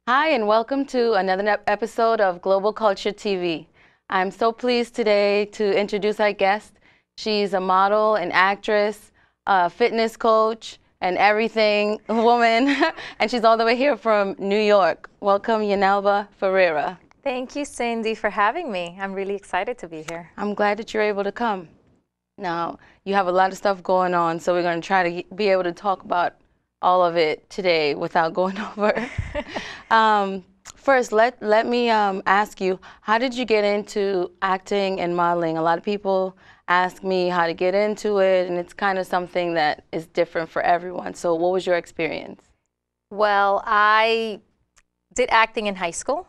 Hi, and welcome to another episode of Global Culture TV. I'm so pleased today to introduce our guest. She's a model, an actress, a fitness coach, and everything woman, and she's all the way here from New York. Welcome, Yanelba Ferreira. Thank you, Cindy, for having me. I'm really excited to be here. I'm glad that you're able to come. Now, you have a lot of stuff going on, so we're going to try to be able to talk about all of it today without going over. First, let me ask you, how did you get into acting and modeling? A lot of people ask me how to get into it, and it's kind of something that is different for everyone. So what was your experience? Well, I did acting in high school.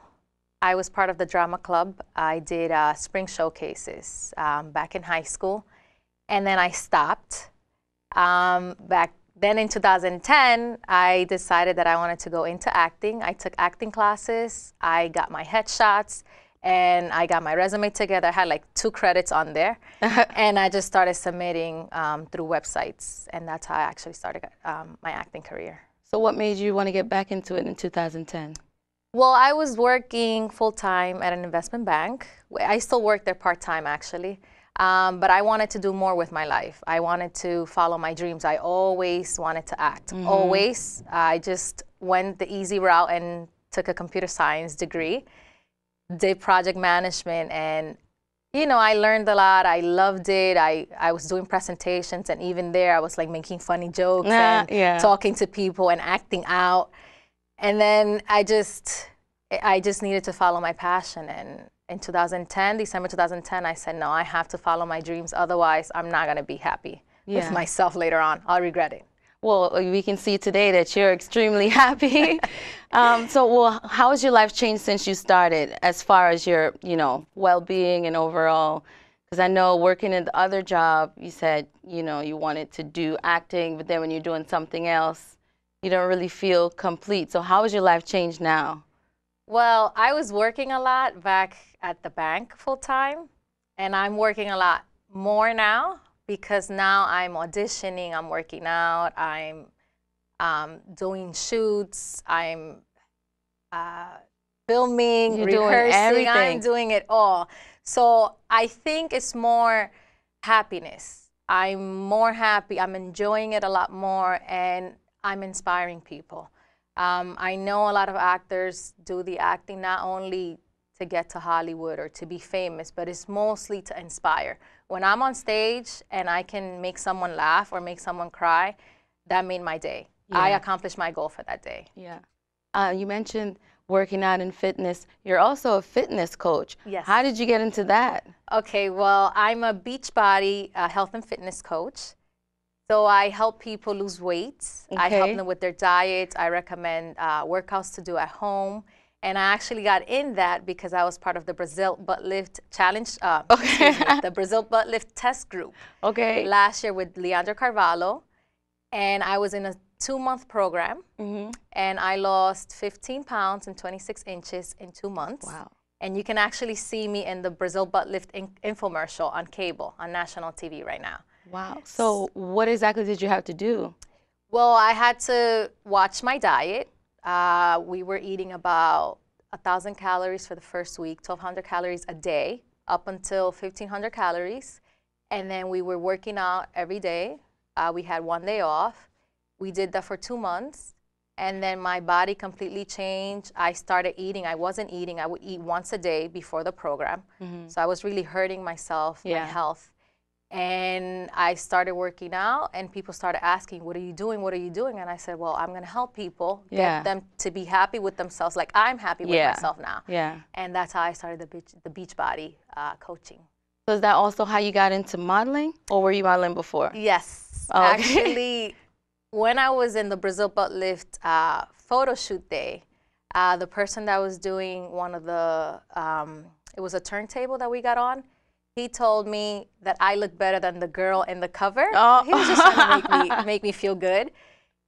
I was part of the drama club. I did spring showcases back in high school, and then I stopped. Back then in 2010, I decided that I wanted to go into acting. I took acting classes, I got my headshots, and I got my resume together. I had like 2 credits on there, and I just started submitting through websites, and that's how I actually started my acting career. So what made you want to get back into it in 2010? Well, I was working full-time at an investment bank. I still work there part-time, actually. But I wanted to do more with my life. I wanted to follow my dreams. I always wanted to act, always. I just went the easy route and took a computer science degree, did project management, and I learned a lot. I loved it. I was doing presentations, and even there I was like making funny jokes and talking to people and acting out. And then I just needed to follow my passion. And in 2010, December 2010, I said, no, I have to follow my dreams. Otherwise, I'm not going to be happy with myself later on. I'll regret it. Well, we can see today that you're extremely happy. Well, how has your life changed since you started as far as your, well-being and overall? Because I know working in the other job, you said, you wanted to do acting, but then when you're doing something else, you don't really feel complete. So how has your life changed now? Well, I was working a lot back at the bank full-time, and I'm working a lot more now because now I'm auditioning, I'm working out, I'm doing shoots, I'm filming, You're rehearsing, doing everything. I'm doing it all. So I think it's more happiness. I'm more happy, I'm enjoying it a lot more, and I'm inspiring people. I know a lot of actors do the acting not only to get to Hollywood or to be famous, but it's mostly to inspire. When I'm on stage and I can make someone laugh or make someone cry, that made my day. Yeah. I accomplished my goal for that day. Yeah. You mentioned working out in fitness. You're also a fitness coach. Yes. How did you get into that? Okay, well, I'm a Beachbody health and fitness coach. So I help people lose weight. Okay. I help them with their diet. I recommend workouts to do at home. And I actually got in that because I was part of the Brazil Butt Lift Challenge, the Brazil Butt Lift Test Group last year with Leandro Carvalho. And I was in a 2-month program. And I lost 15 pounds and 26 inches in 2 months. Wow. And you can actually see me in the Brazil Butt Lift infomercial on cable, on national TV right now. Wow. So what exactly did you have to do? Well, I had to watch my diet. We were eating about 1,000 calories for the first week, 1,200 calories a day, up until 1,500 calories. And then we were working out every day. We had 1 day off. We did that for 2 months. And then my body completely changed. I started eating. I wasn't eating. I would eat once a day before the program. So I was really hurting myself, my health. And I started working out, and people started asking, what are you doing? What are you doing? And I said, well, I'm going to help people, get them to be happy with themselves like I'm happy with myself now. Yeah. And that's how I started the Beachbody coaching. So is that also how you got into modeling, or were you modeling before? Yes. Oh, okay. Actually, when I was in the Brazil Butt Lift photo shoot day, the person that was doing one of the, it was a turntable that we got on, he told me that I looked better than the girl in the cover. Oh. He was just trying to make me feel good.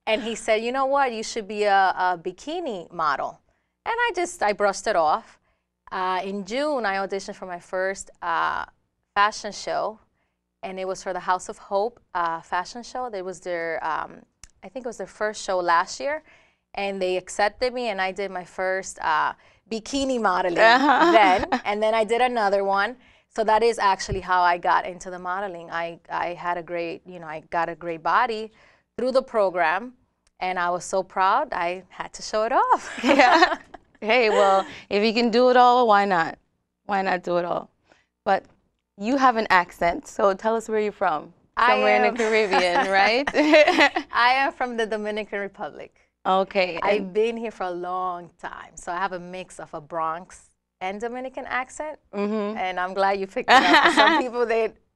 And he said, you know what, you should be a bikini model. And I brushed it off. In June, I auditioned for my first fashion show. And it was for the House of Hope fashion show. It was their, I think it was their first show last year. and they accepted me, and I did my first bikini modeling Uh-huh. then, and then I did another one. So that is actually how I got into the modeling. I had a great, I got a great body through the program, and I was so proud I had to show it off. Yeah. Hey, well, if you can do it all, why not? Why not do it all? But you have an accent, so tell us where you're from. Somewhere in the Caribbean, right? I am from the Dominican Republic. Okay. I've been here for a long time, so I have a mix of a Bronx and Dominican accent, and I'm glad you picked it up. For some people,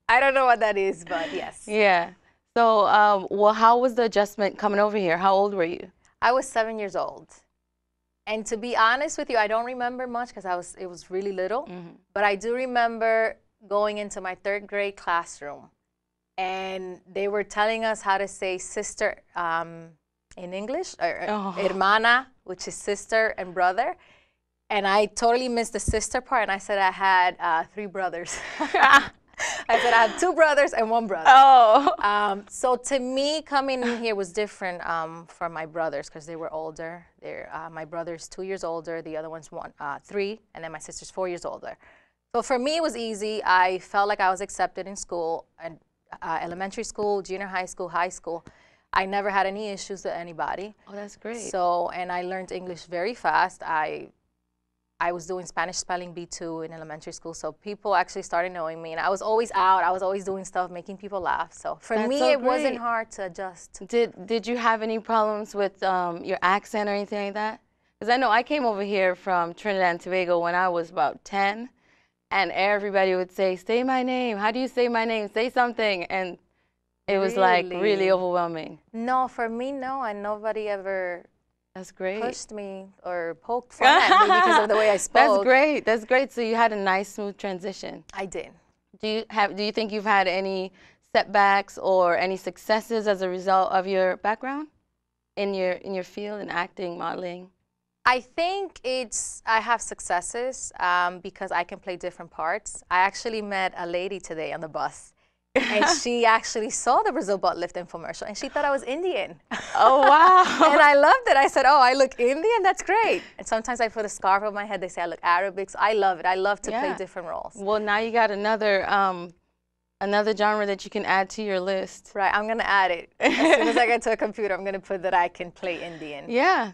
I don't know what that is, but yes. Yeah. So, well, how was the adjustment coming over here? How old were you? I was 7 years old. And to be honest with you, I don't remember much because it was really little, but I do remember going into my 3rd grade classroom, and they were telling us how to say sister in English, or hermana, which is sister and brother. And I totally missed the sister part, and I said I had 3 brothers. I said I had 2 brothers and 1 brother. Oh. So to me, coming in here was different for my brothers because they were older. My brother's 2 years older, the other one's 3, and then my sister's 4 years older. So for me, it was easy. I felt like I was accepted in school, and elementary school, junior high school, high school. I never had any issues with anybody. Oh, that's great. So, and I learned English very fast. I was doing Spanish spelling B2 in elementary school, so people actually started knowing me, and I was always out. I was always doing stuff, making people laugh. So for me, it wasn't hard to adjust. Did you have any problems with your accent or anything like that? Because I know I came over here from Trinidad and Tobago when I was about 10, and everybody would say, "Say my name. How do you say my name? Say something." And it was like really overwhelming. No, for me, no, and nobody ever. That's great. Pushed me or poked fun at me because of the way I spoke. That's great. That's great. So you had a nice, smooth transition. I did. Do you think you've had any setbacks or any successes as a result of your background in your field in acting, modeling? I think I have successes because I can play different parts. I actually met a lady today on the bus. And she actually saw the Brazil butt lift infomercial, and she thought I was Indian. Oh, wow. And I loved it. I said, oh, I look Indian? That's great. And sometimes I put a scarf over my head. They say I look Arabic. So I love it. I love to play different roles. Well, now you got another genre that you can add to your list. Right. I'm going to add it. As soon as I get to a computer, I'm going to put that I can play Indian. Yeah.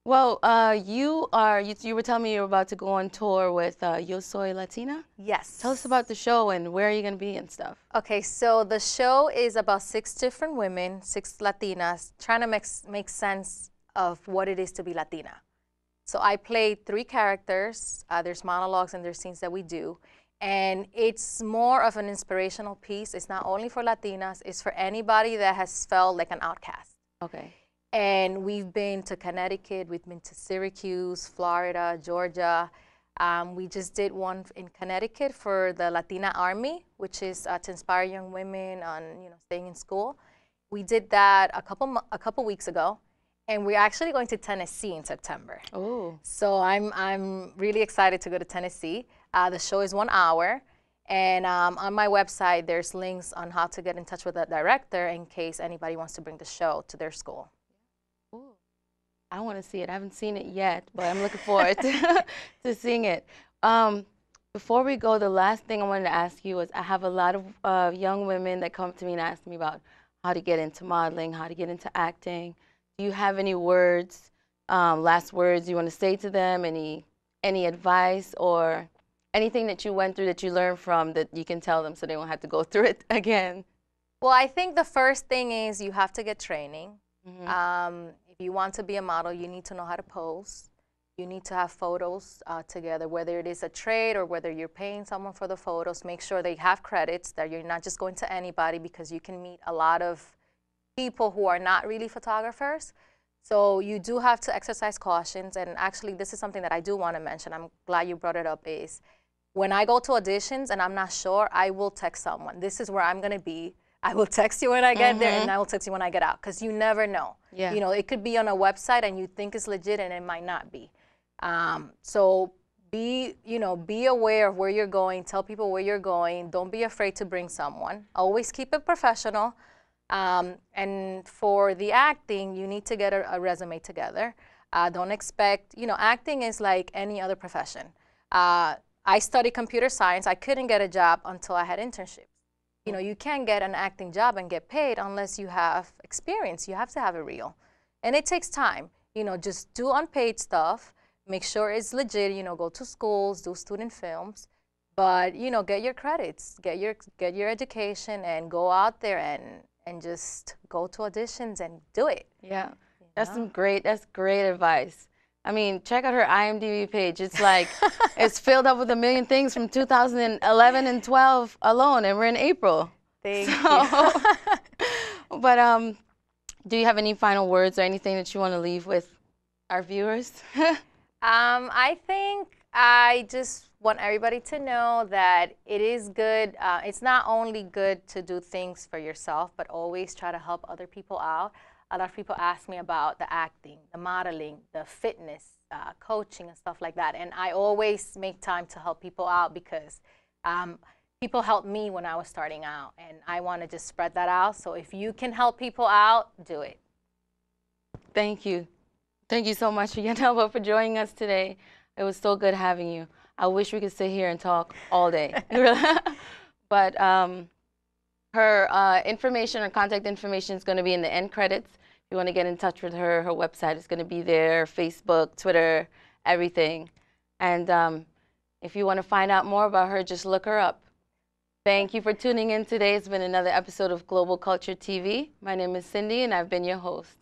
Well, you were telling me you were about to go on tour with Yo Soy Latina? Yes. Tell us about the show and where are you going to be and stuff. Okay, so the show is about 6 different women, 6 Latinas, trying to make sense of what it is to be Latina. So I played 3 characters. There's monologues and there's scenes that we do. And it's more of an inspirational piece. It's not only for Latinas, it's for anybody that has felt like an outcast. Okay. And we've been to Connecticut, we've been to Syracuse, Florida, Georgia. We just did one in Connecticut for the Latina Army, which is to inspire young women on staying in school. We did that a couple weeks ago, and we're actually going to Tennessee in September. Oh. So I'm really excited to go to Tennessee. The show is 1 hour. And on my website, there's links on how to get in touch with the director in case anybody wants to bring the show to their school. Ooh. I want to see it. I haven't seen it yet, but I'm looking forward to seeing it. Before we go, the last thing I wanted to ask you is I have a lot of young women that come to me and ask me about how to get into modeling, how to get into acting. Do you have any words, last words you want to say to them? Any advice or anything that you went through that you learned from that you can tell them so they won't have to go through it again? Well, I think the first thing is you have to get training. Mm-hmm. If you want to be a model, you need to know how to pose. You need to have photos together, whether it is a trade or whether you're paying someone for the photos. Make sure they have credits, that you're not just going to anybody, because you can meet a lot of people who are not really photographers. So you do have to exercise cautions. And actually, this is something that I do want to mention. I'm glad you brought it up, is when I go to auditions and I'm not sure, I will text someone. This is where I'm going to be. I will text you when I get there, and I will text you when I get out, because you never know. Yeah. You know, it could be on a website and you think it's legit and it might not be. So be aware of where you're going. Tell people where you're going. Don't be afraid to bring someone. Always keep it professional. And for the acting, you need to get a resume together. Don't expect, acting is like any other profession. I studied computer science. I couldn't get a job until I had internships. You can't get an acting job and get paid unless you have experience. You have to have a reel. And it takes time. Just do unpaid stuff. Make sure it's legit. Go to schools, do student films. But, get your credits, get your education, and go out there and just go to auditions and do it. Yeah, that's great advice. I mean, check out her IMDb page. It's like, it's filled up with a million things from 2011 and 12 alone, and we're in April. Thank you. But do you have any final words or anything that you want to leave with our viewers? I think I just want everybody to know that it is good. It's not only good to do things for yourself, but always try to help other people out. A lot of people ask me about the acting, the modeling, the fitness, coaching and stuff like that. And I always make time to help people out because people helped me when I was starting out. And I want to just spread that out. So if you can help people out, do it. Thank you. Thank you so much, Yanelba, for joining us today. It was so good having you. I wish we could sit here and talk all day. But her information, her contact information is going to be in the end credits. If you want to get in touch with her, her website is going to be there, Facebook, Twitter, everything. And if you want to find out more about her, just look her up. Thank you for tuning in today. It's been another episode of Global Culture TV. My name is Cindy, and I've been your host.